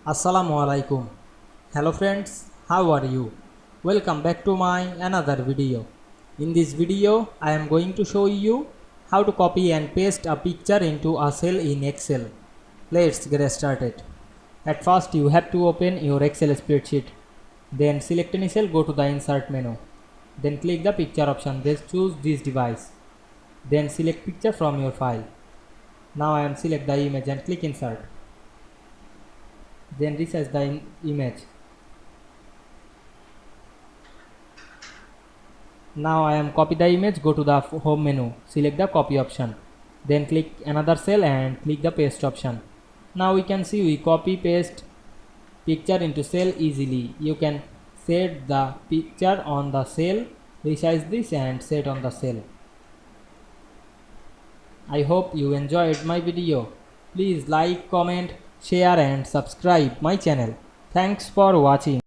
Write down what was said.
Assalamu Walaikum. Hello friends, how are you? Welcome back to my another video. In this video, I am going to show you how to copy and paste a picture into a cell in Excel. Let's get started. At first, you have to open your Excel spreadsheet. Then select any cell, go to the insert menu. Then click the picture option, then choose this device. Then select picture from your file. Now I am select the image and click insert. Then resize the image. Now I am copy the image, go to the home menu, select the copy option, then click another cell and click the paste option. Now we can see we copy paste picture into cell easily. You can set the picture on the cell, resize this and set on the cell. I hope you enjoyed my video. Please like, comment, share and subscribe my channel. Thanks for watching.